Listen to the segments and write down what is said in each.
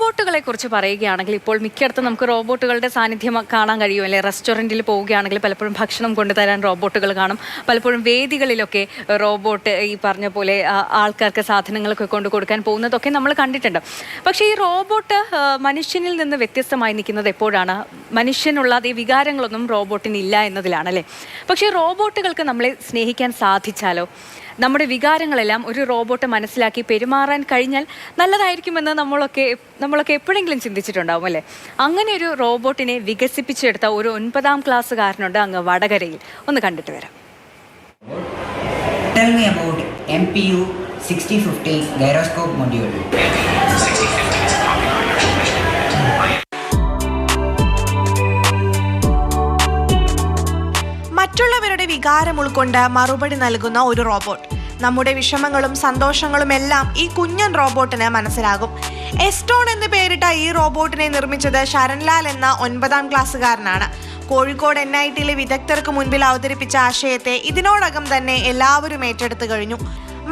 റോബോട്ടുകളെ കുറിച്ച് പറയുകയാണെങ്കിൽ ഇപ്പോൾ മിക്കയിടത്തും നമുക്ക് റോബോട്ടുകളുടെ സാന്നിധ്യം കാണാൻ കഴിയുമല്ലേ. റെസ്റ്റോറൻറ്റിൽ പോവുകയാണെങ്കിൽ പലപ്പോഴും ഭക്ഷണം കൊണ്ടുതരാൻ റോബോട്ടുകൾ കാണും. പലപ്പോഴും വേദികളിലൊക്കെ റോബോട്ട് ഈ പറഞ്ഞ പോലെ ആൾക്കാർക്ക് സാധനങ്ങളൊക്കെ കൊണ്ടു കൊടുക്കാൻ പോകുന്നതൊക്കെ നമ്മൾ കണ്ടിട്ടുണ്ട്. പക്ഷേ ഈ റോബോട്ട് മനുഷ്യനിൽ നിന്ന് വ്യത്യസ്തമായി നിൽക്കുന്നത് എപ്പോഴാണ്? മനുഷ്യനുള്ള അതേ വികാരങ്ങളൊന്നും റോബോട്ടിനില്ല എന്നതിലാണല്ലേ. പക്ഷേ റോബോട്ടുകൾക്ക് നമ്മളെ സ്നേഹിക്കാൻ സാധിച്ചാലോ, നമ്മുടെ വികാരങ്ങളെല്ലാം ഒരു റോബോട്ട് മനസ്സിലാക്കി പെരുമാറാൻ കഴിഞ്ഞാൽ നല്ലതായിരിക്കുമെന്ന് നമ്മളൊക്കെ എപ്പോഴെങ്കിലും ചിന്തിച്ചിട്ടുണ്ടാവും അല്ലേ. അങ്ങനെ ഒരു റോബോട്ടിനെ വികസിപ്പിച്ചെടുത്ത ഒരു 9ാം ക്ലാസ്സുകാരനുണ്ട് അങ്ങ് വടകരയിൽ. ഒന്ന് കണ്ടിട്ട് വരാം. Tell me about MPU 6050 gyroscope module. മറ്റുള്ളവരുടെ വികാരം ഉൾക്കൊണ്ട് മറുപടി നൽകുന്ന ഒരു റോബോട്ട്. നമ്മുടെ വിഷമങ്ങളും സന്തോഷങ്ങളും എല്ലാം ഈ കുഞ്ഞൻ റോബോട്ടിന് മനസ്സിലാകും. എസ്റ്റോൺ എന്ന് പേരിട്ട ഈ റോബോട്ടിനെ നിർമ്മിച്ചത് ശരൺലാൽ എന്ന 9ാം ക്ലാസ്സുകാരനാണ്. കോഴിക്കോട് NITയിലെ വിദഗ്ധർക്ക് മുൻപിൽ അവതരിപ്പിച്ച ആശയത്തെ ഇതിനോടകം തന്നെ എല്ലാവരും ഏറ്റെടുത്തു കഴിഞ്ഞു.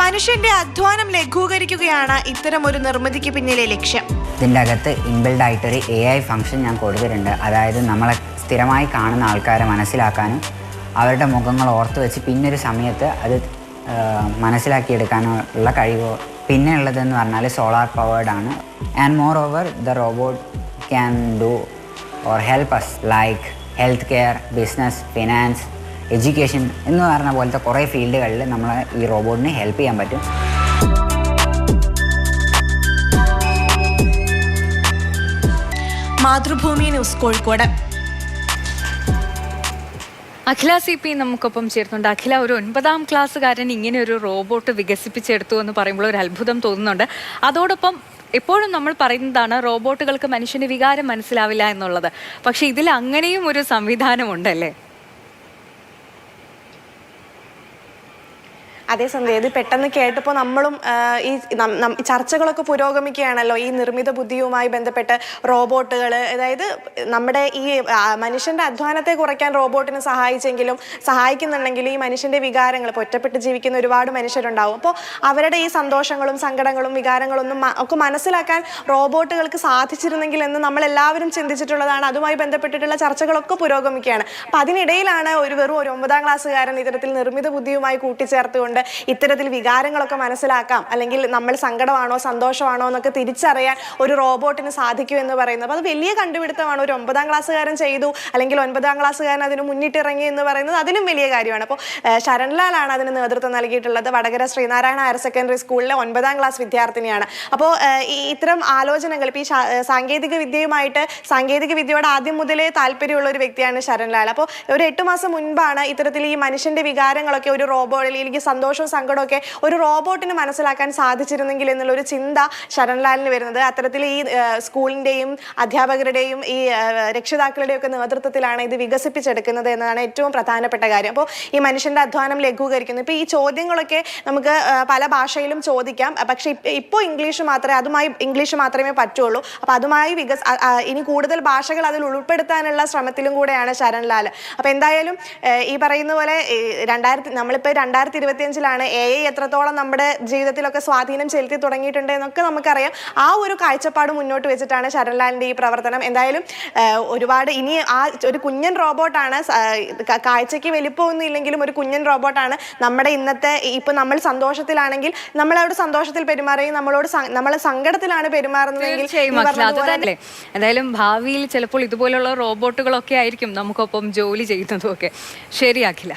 മനുഷ്യന്റെ അധ്വാനം ലഘൂകരിക്കുകയാണ് ഇത്തരമൊരു നിർമ്മിതിക്ക് പിന്നിലെ ലക്ഷ്യം. ഇതിൻ്റെ അകത്ത് ഇൻബിൽഡ് ആയിട്ടൊരു AI ഫംഗ്ഷൻ ഞാൻ കൊടുത്തിട്ടുണ്ട്. അതായത് നമ്മളെ സ്ഥിരമായി കാണുന്ന ആൾക്കാരെ മനസ്സിലാക്കാനും അവരുടെ മുഖങ്ങൾ ഓർത്ത് വെച്ച് പിന്നൊരു സമയത്ത് അത് മനസ്സിലാക്കിയെടുക്കാനുള്ള കഴിവ്. പിന്നെ ഉള്ളതെന്ന് പറഞ്ഞാൽ സോളാർ പവേർഡ് ആണ്. And more over the robot can do or help us like health care, business, finance, education എന്ന് പറഞ്ഞ പോലത്തെ കുറേ ഫീൽഡുകളിൽ നമ്മളെ ഈ റോബോട്ടിന് ഹെൽപ്പ് ചെയ്യാൻ പറ്റും. മാതൃഭൂമി ന്യൂസ്, കോഴിക്കോട്. അഖില CP നമുക്കൊപ്പം ചേർന്നുണ്ട്. അഖില, ഒരു 9ാം ക്ലാസ്സുകാരൻ ഇങ്ങനെ ഒരു റോബോട്ട് വികസിപ്പിച്ചെടുത്തു എന്ന് പറയുമ്പോൾ ഒരു അത്ഭുതം തോന്നുന്നുണ്ട്. അതോടൊപ്പം എപ്പോഴും നമ്മൾ പറയുന്നതാണ് റോബോട്ടുകൾക്ക് മനുഷ്യന്റെ വികാരം മനസ്സിലാവില്ല എന്നുള്ളത്. പക്ഷെ ഇതിൽ അങ്ങനെയും ഒരു സംവിധാനമുണ്ടല്ലേ? അതേ സന്ധ്യ, ഇത് പെട്ടെന്ന് കേട്ടപ്പോൾ നമ്മളും ഈ ചർച്ചകളൊക്കെ പുരോഗമിക്കുകയാണല്ലോ ഈ നിർമ്മിത ബുദ്ധിയുമായി ബന്ധപ്പെട്ട്. റോബോട്ടുകൾ, അതായത് നമ്മുടെ ഈ മനുഷ്യന്റെ അധ്വാനത്തെ കുറയ്ക്കാൻ റോബോട്ടിന് സഹായിക്കുന്നുണ്ടെങ്കിലും ഈ മനുഷ്യന്റെ വികാരങ്ങൾ, ഇപ്പോൾ ഒറ്റപ്പെട്ട് ജീവിക്കുന്ന ഒരുപാട് മനുഷ്യരുണ്ടാവും. അപ്പോൾ അവരുടെ ഈ സന്തോഷങ്ങളും സങ്കടങ്ങളും വികാരങ്ങളൊന്നും ഒക്കെ മനസ്സിലാക്കാൻ റോബോട്ടുകൾക്ക് സാധിച്ചിരുന്നെങ്കിൽ എന്ന് നമ്മളെല്ലാവരും ചിന്തിച്ചിട്ടുള്ളതാണ്. അതുമായി ബന്ധപ്പെട്ടിട്ടുള്ള ചർച്ചകളൊക്കെ പുരോഗമിക്കുകയാണ്. അപ്പം അതിനിടയിലാണ് വെറും ഒരു 9ാം ക്ലാസ്സുകാരൻ ഇത്തരത്തിൽ നിർമ്മിത ബുദ്ധിയുമായി കൂട്ടിച്ചേർത്തുകൊണ്ട് ഇത്തരത്തിൽ വികാരങ്ങളൊക്കെ മനസ്സിലാക്കാം, അല്ലെങ്കിൽ നമ്മൾ സങ്കടമാണോ സന്തോഷമാണോ എന്നൊക്കെ തിരിച്ചറിയാൻ ഒരു റോബോട്ടിന് സാധിക്കൂ എന്ന് പറയുന്നത്. അപ്പോൾ അത് വലിയ കണ്ടുപിടുത്തമാണ്. ഒരു 9ാം ക്ലാസ്സുകാരൻ ചെയ്തു, അല്ലെങ്കിൽ 9ാം ക്ലാസ്സുകാരൻ അതിന് മുന്നിട്ടിറങ്ങി എന്ന് പറയുന്നത് അതിനും വലിയ കാര്യമാണ്. അപ്പോൾ ശരൺലാലാണ് അതിന് നേതൃത്വം നൽകിയിട്ടുള്ളത്. വടകര ശ്രീനാരായണ ഹയർ സെക്കൻഡറി സ്കൂളിലെ 9ാം ക്ലാസ് വിദ്യാർത്ഥിനിയാണ്. അപ്പോൾ ഇത്തരം ആലോചനകൾ, ഇപ്പോൾ ഈ സാങ്കേതിക വിദ്യയോട് ആദ്യം മുതലേ താല്പര്യമുള്ള ഒരു വ്യക്തിയാണ് ശരൺലാൽ. അപ്പോൾ ഒരു 8 മാസം മുൻപാണ് ഇത്തരത്തിൽ ഈ മനുഷ്യന്റെ വികാരങ്ങളൊക്കെ ഒരു റോബോട്ടിലേക്ക് സന്തോഷവും സങ്കടമൊക്കെ ഒരു റോബോട്ടിന് മനസ്സിലാക്കാൻ സാധിച്ചിരുന്നെങ്കിൽ എന്നുള്ളൊരു ചിന്ത ശരൺലാലിന് വരുന്നത്. അത്തരത്തിൽ ഈ സ്കൂളിൻ്റെയും അധ്യാപകരുടെയും ഈ രക്ഷിതാക്കളുടെയും ഒക്കെ നേതൃത്വത്തിലാണ് ഇത് വികസിപ്പിച്ചെടുക്കുന്നത് എന്നതാണ് ഏറ്റവും പ്രധാനപ്പെട്ട കാര്യം. അപ്പോൾ ഈ മനുഷ്യന്റെ അധ്വാനം ലഘൂകരിക്കുന്നു. ഇപ്പോൾ ഈ ചോദ്യങ്ങളൊക്കെ നമുക്ക് പല ഭാഷയിലും ചോദിക്കാം. പക്ഷെ ഇപ്പോൾ ഇംഗ്ലീഷ് മാത്രമേ പറ്റുള്ളൂ. അപ്പോൾ അതുമായി ഇനി കൂടുതൽ ഭാഷകൾ അതിൽ ഉൾപ്പെടുത്താനുള്ള ശ്രമത്തിലും കൂടെയാണ് ശരൺലാൽ. അപ്പോൾ എന്തായാലും ഈ പറയുന്ന പോലെ നമ്മളിപ്പോൾ 2025 AI എത്രത്തോളം നമ്മുടെ ജീവിതത്തിലൊക്കെ സ്വാധീനം ചെലുത്തി തുടങ്ങിയിട്ടുണ്ട് എന്നൊക്കെ നമുക്കറിയാം. ആ ഒരു കാഴ്ചപ്പാട് മുന്നോട്ട് വെച്ചിട്ടാണ് ശരൺലാലിൻ്റെ ഈ പ്രവർത്തനം. എന്തായാലും ഒരുപാട് ഇനി ഒരു കുഞ്ഞൻ റോബോട്ടാണ്, കാഴ്ചയ്ക്ക് വലിപ്പമൊന്നും ഇല്ലെങ്കിലും ഒരു കുഞ്ഞൻ റോബോട്ടാണ്. നമ്മുടെ ഇന്നത്തെ ഇപ്പം നമ്മൾ സന്തോഷത്തിലാണെങ്കിൽ നമ്മളോട് സന്തോഷത്തിൽ പെരുമാറുകയും നമ്മൾ സങ്കടത്തിലാണ് പെരുമാറുന്നതെങ്കിൽ എന്തായാലും ഭാവിയിൽ ചിലപ്പോൾ ഇതുപോലുള്ള റോബോട്ടുകളൊക്കെ ആയിരിക്കും നമുക്കൊപ്പം ജോലി ചെയ്യുന്നതും ഒക്കെ. ശരി അഖില.